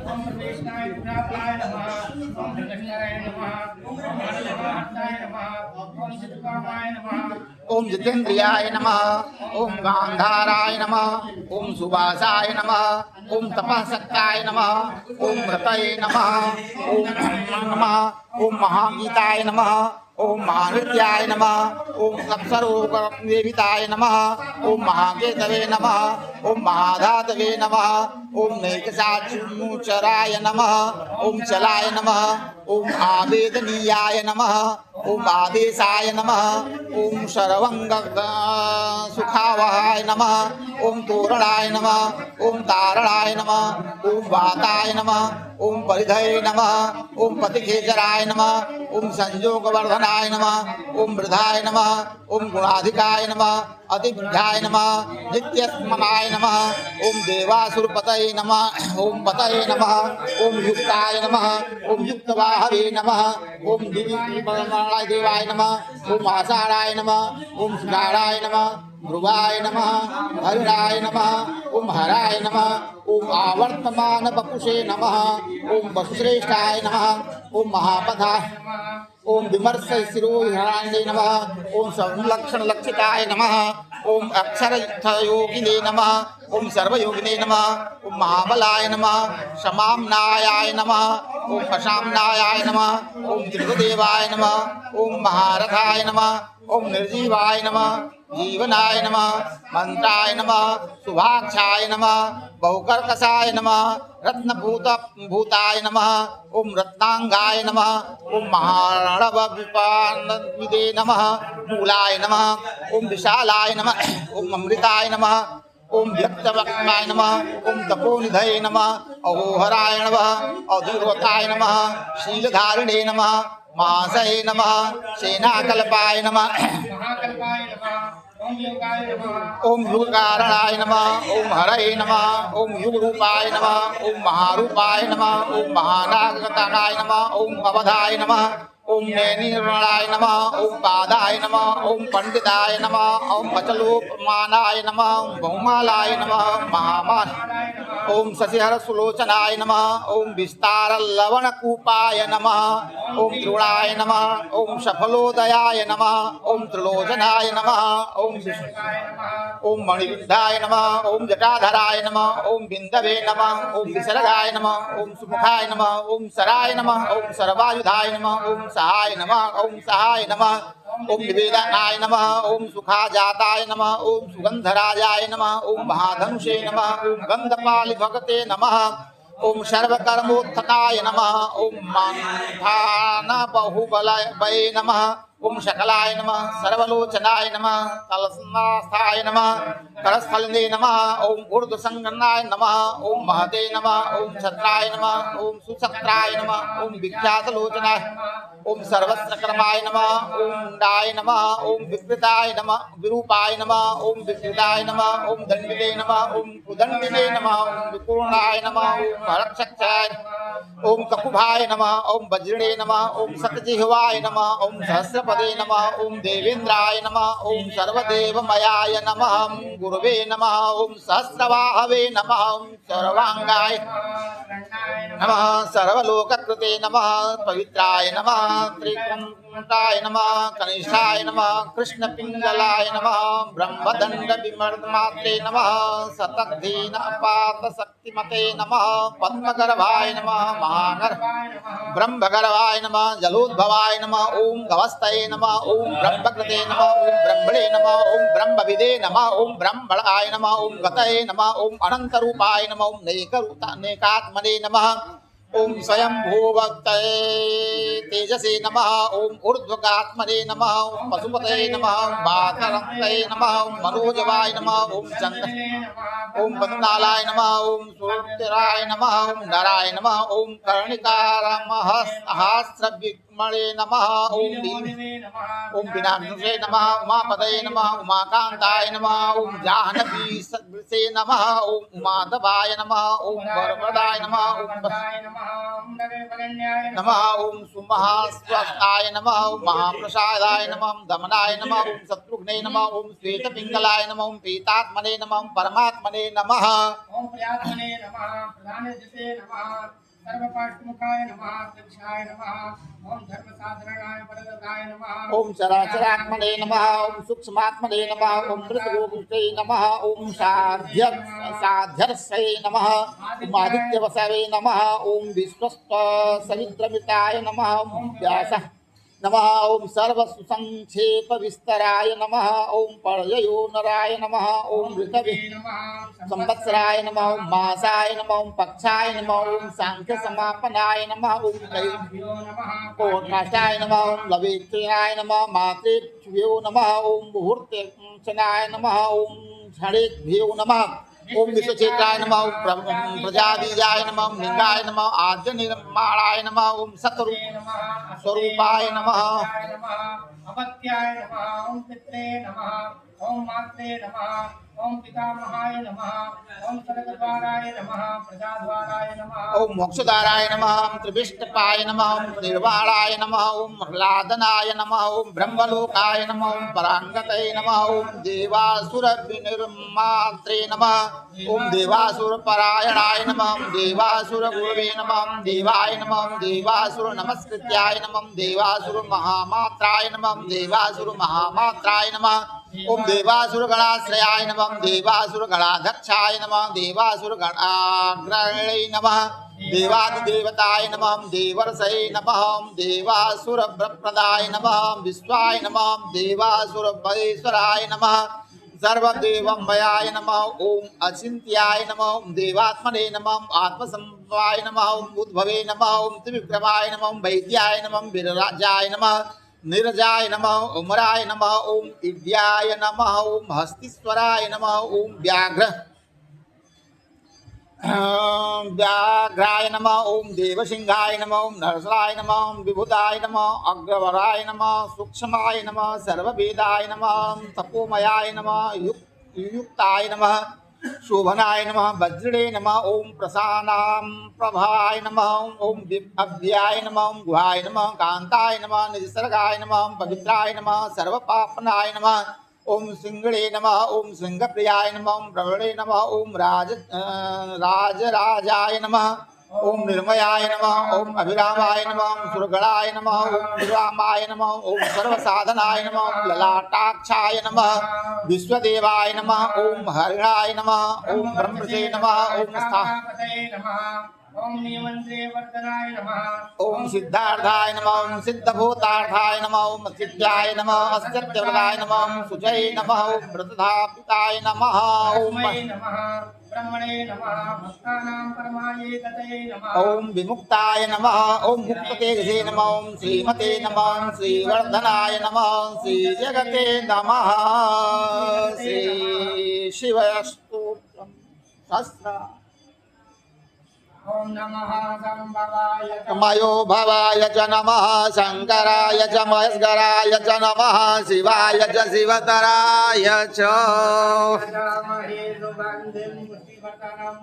ओम प्रवेशनाय पुरापाय नमः ओम जगन्नाय नमः ओम महादेवाय नमः ओम चित्तकामाय नमः ओम जितेन्द्रियाय नमः ओम गांधाराय नमः ओम सुवासाय नमः ओम तपःशक्ताय नमः ओम व्रतये नमः ओम नमः ओम महागीताय नमः ओम महानृत्याय नमः ओम अप्सरोपदेविताय नमः ओम महाकेतवे नमः ओम महाधातवे नमः ओम नैकसाक्षुचराय नमः ओम चलाय नमः ओम आवेदनीयाय नमः ओम आदेशाय नमः ओम शरवंग सुखावहाय नमः ओम तोरणाय नमः ओम तारणाय नमः ओम वाताय नमः ओम परिधये नमः ओम पतिखेचराय नमः ओम संयोगवर्धनाय नमः ओम वृद्धाय नमः ओम गुणाधिकाय नमः अतिवृद्धाय नमः नित्यस्मनाय नमः ओम देवासुरपतये नमः ओम पतये नमः ओम युक्ताय नमः ओम युक्तवाहवे नमः ओम देवाय नमः ओम आषाढ़ाय नमः ओम सुधाराय नमः ध्रुवाय नमः हरिणाय नमः ओम हराय नमः ओम आवर्तमान बपुषे नमः ओम वसुश्रेष्ठाय नमः ओम महापथाय ओम विमर्श शिरोहिरण्ये नमः ओम संलक्षण लक्षिताय नमः ओम अक्षर योगिने नमः ओम सर्वयोगिने नमः ओम महाबलाय नमः समाम्नायाय नमः ओम असाम्नायाय नमः ओम त्रिगुदेवाय नमः ओम महारथाय नमः ओम निर्जीवाय नमः जीवनाय नमः मंत्राय नमः शुभाक्षाय नमः बहुकर्कशाय नमः रत्नभूताय नमः ओम रत्नांगाय नमः ओम महारणवविपानविदे नमः मूलाय नमः ओम विशालाय नमः ओम अमृताय नमः ओम व्यक्तवक्ताय नमः ओम तपोनिधये नमः अहोहराय नमः अधुर्वताय नमः शीलधारिणे नमः महाशये नमः सेनाकल्पाय नमः महाकल्पाय नमः ओम योगाय नमः ओम युगकारणाय नमः ओम हरये नमः ओम युगरूपाय नमः ओम महारूपाय नमः ओम महानागताय नमः ओम अवधाय नमः ओम नैनिर्मणाय नमः ओम पादाय नमः ओम पंडिताय नमः ओम अचलोपमानाय नमः ओम बहुमालाय नमः महामान ओम शशिहर सुलोचनाय नमः ओम विस्तार लवणकूपाय नमः ओम द्रोणाय नमः ओम सफलोदयाय नमः ओम त्रिलोचनाय नमः ओम मणिविद्धाय नमः ओम जटाधराय नमः ओम बिंदवे नमः ओम विसर्गाय नमः ओम सुमुखाय नमः ओम सराय नमः ओम सर्वायुधाय नमः ओम सहाय नमः ओम सहाय नमः ओम निवेदनाय नमः ओम सुखाजाताय नमः ओम सुगंधराजाय नमः ओम महाधनुषे नमः ओम गंधपालि भगते नमः ओम सर्वकर्मोत्थनाय नमः ओम मंथान बहुबलये नमः ओम शकलाय नमः सर्वलोचनाय नमः कलशनास्थाय नमः करस्थलिने नमः ओम ऊर्ध्वसंगनाय नमः ओम महते नमः ओम छत्राय नमः ओम सुछत्राय नमः ओम विख्यातलोचनाय ओम सर्वस्त्रकर्माय नमः ओम मुंडाय नमः ओम विकृताय नमः विरूपाय नमः ओम विकृताय नमः ओम दंडिने नमः ओम कुदंडिने नमः ओम विपूर्णाय नमः ओम भरक्षक्षाय ओम ककुभाय नमः ओम वज्रिणे नमः ओम सतजिह्वाय नमः ओम सहस्रपदे नमः ओम देवेन्द्राय नमः ओम सर्वदेवमयाय नमः ओम गुरुवे नमः ओम सहस्रवाहवे नमः ओम सर्वांगाय नमः सर्वलोककृते नमः पवित्राय नमः त्रिकुंटाय नमः कनिष्ठाय नमः कृष्णपिंगलाय नमः ब्रह्मदंड विमर्दमात्रे नमः शतधीन अपात शक्तिमते नमः पद्मगर्भाय नमः महागर ब्रह्मगर्भाय नमः जलोद्भवाय नमः ओम गवस्तये नमः ओम ब्रह्मकृते नमः ओम ब्रह्मणे नमः ओम ब्रह्मविदे नमः ओम ब्रह्मणाय नमः ओम गतये नमः ओम अनंतरूपाय नमः ओम नैकात्मने नमः ओम स्वयं भूभक्तये तेजसे नमः ओम ऊर्ध्वगात्मने नमः ओम पशुपतये नमः ओम वातरक्तये नमः ओम मनोजवाय नमः ओम चंद्र ओम पद्मनालाय नमः ओम सूत्राय नमः ओम नराय नमः ओम कर्णिकारमहस्रविमणे नमः ओम विनानुषे नमः उमापतये नमः उमाकांताय नमः ओम जाह्नवी सदृशे नमः ओम उमाधवाय नमः ओम वरप्रदाय नमः ओम ओम नरेवरण्याय नमः ओम सुमहास्वस्थाय नमः ओम महाप्रसादाय नमः ओम दमनाय नमः ओम शत्रुघ्ने नमः ओम श्वेतपिंगलाय नमः ओम पीतात्मने नमः ओम परमात्मने नमः ओम प्रियात्मने नमः प्रधानजसे नमः सर्वपाष्टमुखाय नमः दक्षाय नमः ओम धर्मसाधनाय वरदाय नमः ओम चराचरात्मने नमः ओम सूक्ष्मात्मने नमः ओम मृतगोपुष्टे नमः ओम साध्यर्षये नमः ओम आदित्यवसवे नमः ओम विश्वस्त सवित्रमिताय नमः ओम व्यासः नमः ओम सर्वसुसंक्षेप विस्तराय नमः ओम पर्ययो नराय नमः ओम ऋतवे संवत्सराय नमः ओम मासाय नमः ओम पक्षाय नमः ओम सांख्य समापनाय नमः ओम कोटकाष्ठाय नमः ओम लवेक्षणाय नमः मातृभ्यो नमः ओम मुहूर्तेक्षणाय नमः ओम झड़ेभ्यो नमः ओम विश्वचेत्राय नमः ओम प्रजाबीजाय नमः ओम लिंगाय नमः आद्य निर्माणाय नमः ओम स्वरूपाय नमः अपत्याय नमः ओम पित्रे नमः ओम मात्रे नमः ओम पितामहाय नमः ओम सर्गद्वाराय नमः प्रजाद्वाराय नमः ओम मोक्षद्वाराय नमः ओम त्रिविष्टपाय नमः ओम निर्वाणाय नमः ओम ह्लादनाय नमः ओम ब्रह्मलोकाय नमः ओम परांगतये नमः ओम देवासुर विनिर्मात्रे नमः ओम देवासुर परायणाय नमः ओम देवासुर गुरवे नमः ओम देवाय नमः ओम देवासुर नमस्कृत्याय नमः ओम देवासुर महामात्राय नमः ओम देवासुर महामात्राय नमः ओम देवासुर गणाश्रयाय नमः ओम देवासुर गणाध्यक्षाय नमः देवासुर गणाग्रणे नमः देवादिदेवताय नमः ओम देवर्षये नमः ओम देवासुर प्रदाय नमः ओम विश्वाय नमः ओम देवासुर महेश्वराय नमः सर्वदेवमयाय नमः ओम अचिन्त्याय नमः ओम देवात्मने नमः ओम आत्मसंवाय नमः ओम उद्भवे नमः ओम त्रिविक्रमाय नमः ओम वैद्याय नमः ओम वीरराजाय नमः नीरजाय नमः उमराय नमः ओम इड्याय नमः ओम हस्तीश्वराय नमः ओम व्याघ्राय नमः ओम देवसिंहाय नमः ओम नरसराय नमः ओम विभुताय नमः अग्रवराय नमः सूक्ष्माय नमः सर्ववेदाय नमः तपोमयाय नमः युक्ताय नमः शोभनाय नमः वज्रे नमः ओम प्रसानां प्रभाय नमः ओम अभ्याय नमः ओम गुहाय नमः कांताय नमः निसर्गाय नमः पवित्राय नमः सर्वपापनाय नमः ओम सिंगणे नमः ओम सिंहप्रियाय नमः ओम प्रवणे नमः ओम राजराजाय नमः ओम निर्मयाय नमः ओम अभिरामाय नमः ओम सुरगणाय नमः ओम विरामाय नमः ओम सर्वसाधनाय नमः ओम ललाटाक्षाय नमः विश्वदेवाय नमः ओम हरिणाय नमः ओम ब्रह्मसे नमः ओम ओम नियमन्त्रे वर्धनाय नमः ओम सिद्धार्थाय नमः ओम सिद्धभूतार्थाय नमः ओम सिद्ध्याय नमः सत्यव्रताय नमः ओम सुजय नमः ओम व्रतधापिताय नमः ओम ब्रह्मणे नमः भक्तानां परमाये गतये नमः ओम विमुक्ताय नमः ओम मुक्ततेजसे नमः ओम श्रीमते नमः ओम श्रीवर्धनाय नमः श्री जगते नमः श्री शिवस्तोत्रम् सहस्र ओम नमः संभवाय मयो भवाय च नमः शंकराय च महेश्वराय च नमः शिवाय च शिवतराय च रामहे सुगन्धिं पुष्टिवर्धनं